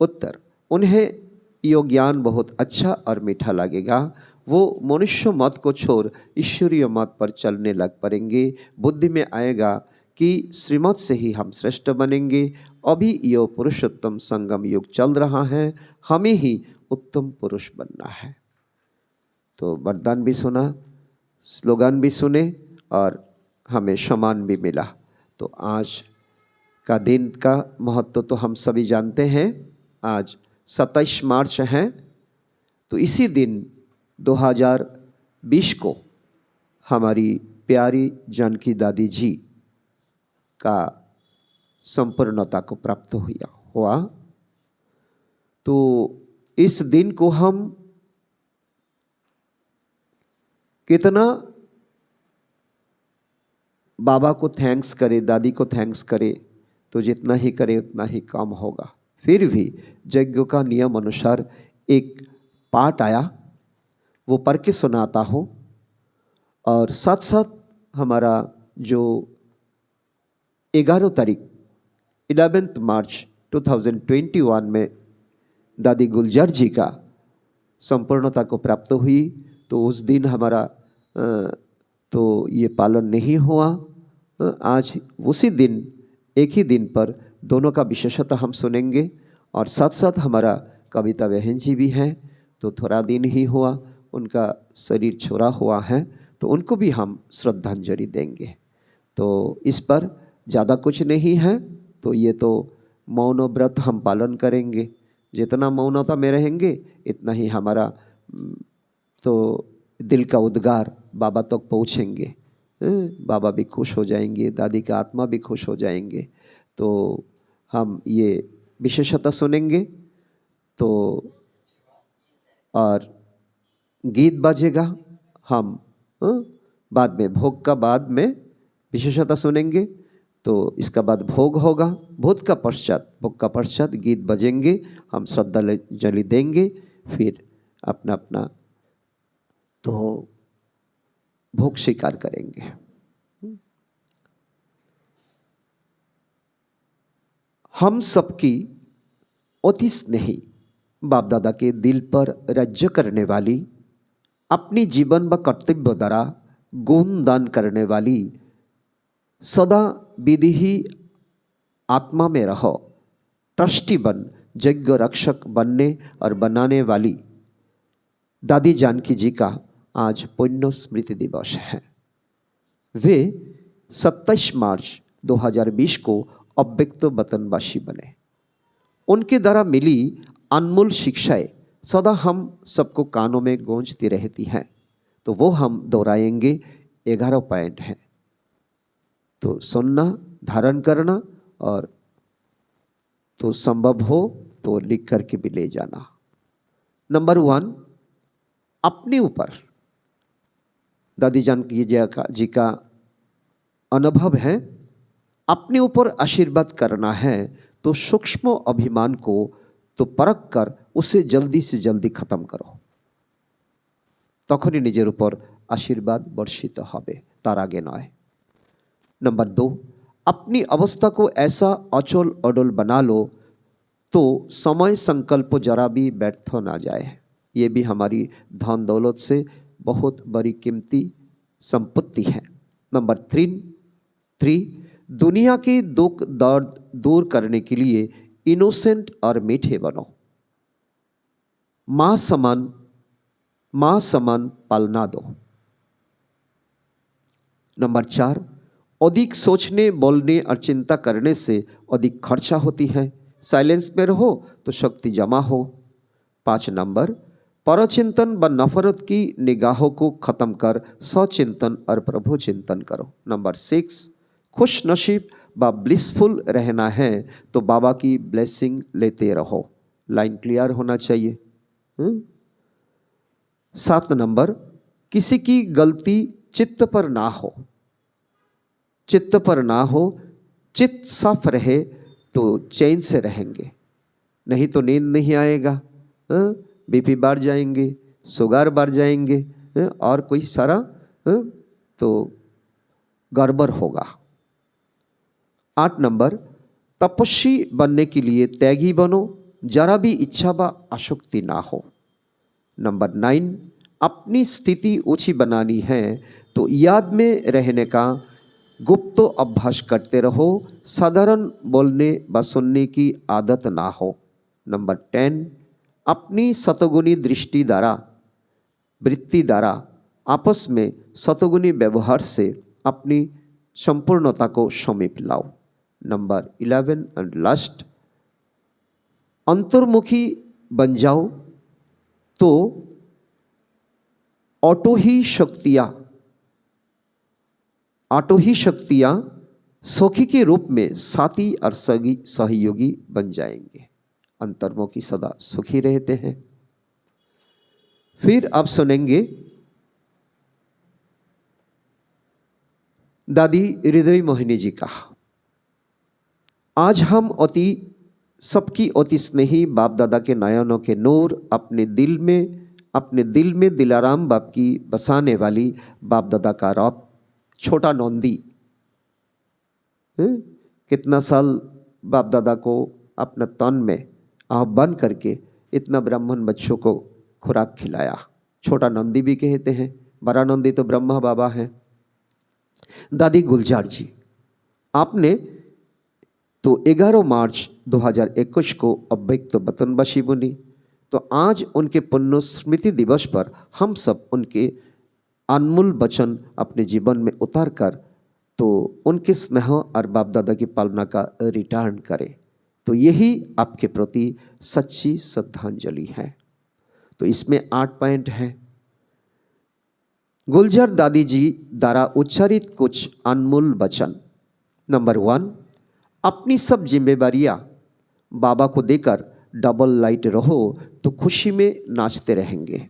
उत्तर। उन्हें यो ज्ञान बहुत अच्छा और मीठा लगेगा। वो मनुष्य मत को छोड़ ईश्वरीय मत पर चलने लग पड़ेंगे। बुद्धि में आएगा कि श्रीमत से ही हम श्रेष्ठ बनेंगे। अभी यो पुरुषोत्तम संगम युग चल रहा है, हमें ही उत्तम पुरुष बनना है। तो वरदान भी सुना, स्लोगन भी सुने और हमें सम्मान भी मिला। तो आज का दिन का महत्व तो हम सभी जानते हैं। आज 27 मार्च है। तो इसी दिन 2020 को हमारी प्यारी जानकी दादी जी का संपूर्णता को प्राप्त हुआ। तो इस दिन को हम कितना बाबा को थैंक्स करें, दादी को थैंक्स करें, तो जितना ही करे उतना ही कम होगा। फिर भी यज्ञ का नियम अनुसार एक पाठ आया, वो पढ़ के सुनाता हूँ। और साथ साथ हमारा जो 11 मार्च 2021 में दादी गुलजार जी का संपूर्णता को प्राप्त हुई, तो उस दिन हमारा तो ये पालन नहीं हुआ। आज उसी दिन, एक ही दिन पर दोनों का विशेषता हम सुनेंगे। और साथ साथ हमारा कविता बहन जी भी हैं, तो थोड़ा दिन ही हुआ, उनका शरीर छोड़ा हुआ है, तो उनको भी हम श्रद्धांजलि देंगे। तो इस पर ज़्यादा कुछ नहीं है तो ये तो मौन व्रत हम पालन करेंगे। जितना मौनता में रहेंगे इतना ही हमारा तो दिल का उद्गार बाबा तक पहुँचेंगे। बाबा भी खुश हो जाएंगे, दादी का आत्मा भी खुश हो जाएंगे। तो हम ये विशेषता सुनेंगे तो और गीत बजेगा। हम बाद में भोग का बाद में विशेषता सुनेंगे तो इसका बाद भोग होगा। भोग का पश्चात गीत बजेंगे, हम श्रद्धांजलि देंगे, फिर अपना अपना तो भोग स्वीकार करेंगे। हम सबकी अति स्नेही बाप दादा के दिल पर राज्य करने वाली, अपनी जीवन व कर्तव्य द्वारा गुण दान करने वाली, सदा विधि ही आत्मा में रहो, ट्रस्टी बन यज्ञ रक्षक बनने और बनाने वाली दादी जानकी जी का आज पुण्य स्मृति दिवस है। वे 27 मार्च 2020 को अव्यक्त वतनवासी बने। उनके द्वारा मिली अनमोल शिक्षाएं सदा हम सबको कानों में गूंजती रहती हैं, तो वो हम दोहराएंगे। 11 पॉइंट हैं, तो सुनना, धारण करना और तो संभव हो तो लिख करके भी ले जाना। नंबर 1, अपने ऊपर दादी जानकी जी का अनुभव है। अपने ऊपर आशीर्वाद करना है तो सूक्ष्म अभिमान को तो परख कर उसे जल्दी से जल्दी खत्म करो, तखनी निजेर ऊपर आशीर्वाद बर्षित होबे, तार आगे नय। नंबर 2, अपनी अवस्था को ऐसा अचल अडल बना लो तो समय संकल्प जरा भी व्यर्थ ना जाए। ये भी हमारी धन दौलत से बहुत बड़ी कीमती संपत्ति है। नंबर 3, दुनिया के दुख दर्द दूर करने के लिए इनोसेंट और मीठे बनो। माँ समान पालना दो। नंबर 4, अधिक सोचने, बोलने और चिंता करने से अधिक खर्चा होती है। साइलेंस में रहो तो शक्ति जमा हो। 5 नंबर, परचिंतन व नफरत की निगाहों को खत्म कर सचिंतन और प्रभु चिंतन करो। नंबर 6, खुश नसीब व ब्लिसफुल रहना है तो बाबा की ब्लेसिंग लेते रहो। लाइन क्लियर होना चाहिए। 7 नंबर, किसी की गलती चित्त पर ना हो। चित्त साफ रहे तो चैन से रहेंगे, नहीं तो नींद नहीं आएगा, बीपी बढ़ जाएंगे, शुगर बढ़ जाएंगे, और कोई सारा तो गड़बड़ होगा। 8 नंबर, तपस्वी बनने के लिए त्यागी बनो, जरा भी इच्छा व आसक्ति ना हो। नंबर 9, अपनी स्थिति ऊंची बनानी है तो याद में रहने का गुप्त अभ्यास करते रहो, साधारण बोलने व सुनने की आदत ना हो। नंबर 10, अपनी सतगुणी दृष्टि द्वारा, वृत्ति द्वारा आपस में सतगुणी व्यवहार से अपनी संपूर्णता को समीप लाओ। नंबर 11 एंड लास्ट, अंतर्मुखी बन जाओ तो ऑटो ही शक्तियाँ सखी के रूप में साथी और सहयोगी बन जाएंगे। अंतर्मुखी सदा सुखी रहते हैं। फिर आप सुनेंगे दादी हृदय मोहिनी जी का। आज हम सबकी अति स्नेही बाप दादा के नयनों के नूर अपने दिल में दिलाराम बाप की बसाने वाली बाप दादा का रथ छोटा नंदी, कितना साल बाप दादा को अपना तन में आह्वान करके इतना ब्राह्मण बच्चों को खुराक खिलाया। छोटा नंदी भी कहते हैं, बड़ा नंदी तो ब्रह्मा बाबा हैं। दादी गुलजार जी, आपने तो 11 मार्च 2021 को अव्यक्त वतनवासी बनी, तो आज उनके पुण्य स्मृति दिवस पर हम सब उनके अनमोल वचन अपने जीवन में उतार कर तो उनके स्नेह और बाप दादा की पालना का रिटर्न करें। तो यही आपके प्रति सच्ची श्रद्धांजलि है। तो इसमें 8 पॉइंट हैं। गुलजार दादी जी द्वारा उच्चारित कुछ अनमोल वचन। नंबर 1, अपनी सब जिम्मेवारियां बाबा को देकर डबल लाइट रहो तो खुशी में नाचते रहेंगे।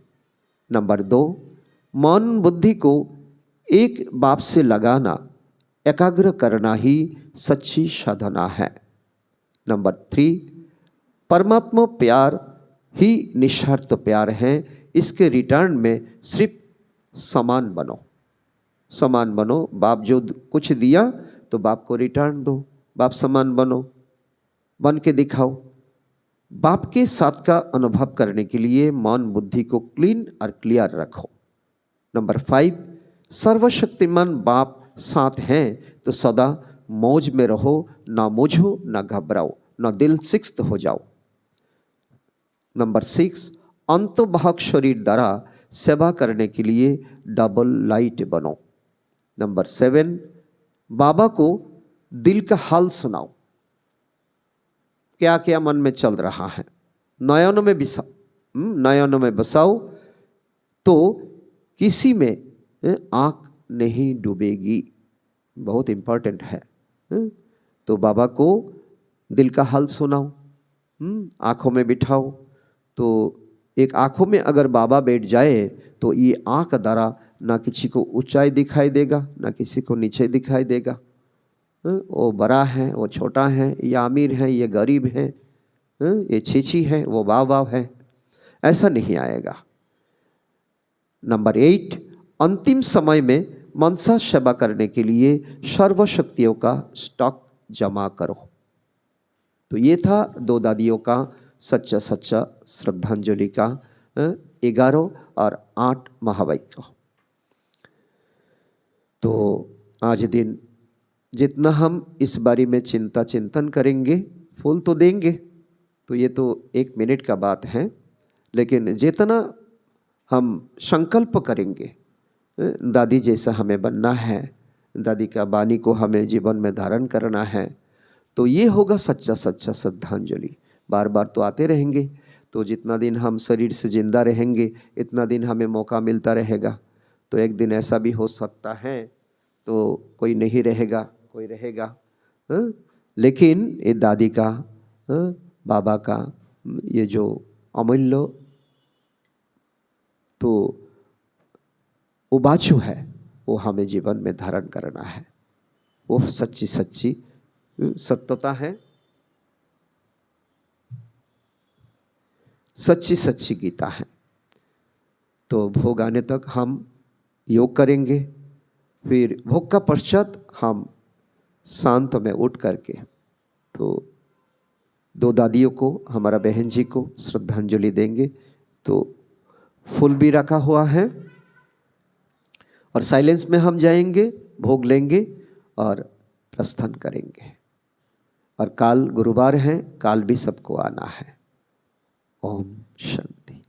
नंबर 2, मन बुद्धि को एक बाप से लगाना, एकाग्र करना ही सच्ची साधना है। नंबर 3, परमात्मा प्यार ही निस्वार्थ प्यार है, इसके रिटर्न में सिर्फ समान बनो। समान बनो, बाप जो कुछ दिया तो बाप को रिटर्न दो, बाप समान बनो, बन के दिखाओ। बाप के साथ का अनुभव करने के लिए मन बुद्धि को क्लीन और क्लियर रखो। नंबर 5, सर्वशक्तिमान बाप साथ हैं तो सदा मौज में रहो, ना मूझो ना घबराओ, ना दिल सिक्त हो जाओ। नंबर 6, अंतर्वाहक शरीर द्वारा सेवा करने के लिए डबल लाइट बनो। नंबर 7, बाबा को दिल का हाल सुनाओ, क्या क्या मन में चल रहा है, नयनों में बसाओ। नयनों में बसाओ तो किसी में आँख नहीं डूबेगी, बहुत इम्पोर्टेंट है। तो बाबा को दिल का हाल सुनाओ, आँखों में बिठाओ। तो एक आँखों में अगर बाबा बैठ जाए तो ये आँख द्वारा ना किसी को ऊंचाई दिखाई देगा, ना किसी को नीचे दिखाई देगा। वो बड़ा है, वो छोटा है, ये अमीर है, ये गरीब है, ये छीछी है, वो वाव है, ऐसा नहीं आएगा। नंबर 8, अंतिम समय में मनसा सेवा करने के लिए सर्वशक्तियों का स्टॉक जमा करो। तो ये था 2 दादियों का सच्चा सच्चा श्रद्धांजलि का 11 और 8 महावाक्य। तो आज दिन जितना हम इस बारे में चिंतन करेंगे, फूल तो देंगे, तो ये तो 1 मिनट का बात है, लेकिन जितना हम संकल्प करेंगे दादी जैसा हमें बनना है, दादी का वाणी को हमें जीवन में धारण करना है, तो ये होगा सच्चा सच्चा श्रद्धांजलि। बार बार तो आते रहेंगे, तो जितना दिन हम शरीर से जिंदा रहेंगे इतना दिन हमें मौका मिलता रहेगा। तो एक दिन ऐसा भी हो सकता है तो कोई नहीं रहेगा, कोई रहेगा। लेकिन ये दादी का, बाबा का ये जो अमूल्य तो उबाचू है वो हमें जीवन में धारण करना है। वो सच्ची सच्ची सत्यता है, सच्ची सच्ची गीता है। तो भोग आने तक हम योग करेंगे, फिर भोग का पश्चात हम शांत में उठ करके तो 2 दादियों को, हमारा बहन जी को श्रद्धांजलि देंगे। तो फूल भी रखा हुआ है और साइलेंस में हम जाएंगे, भोग लेंगे और प्रस्थान करेंगे। और काल गुरुवार है, काल भी सबको आना है। ओम शांति।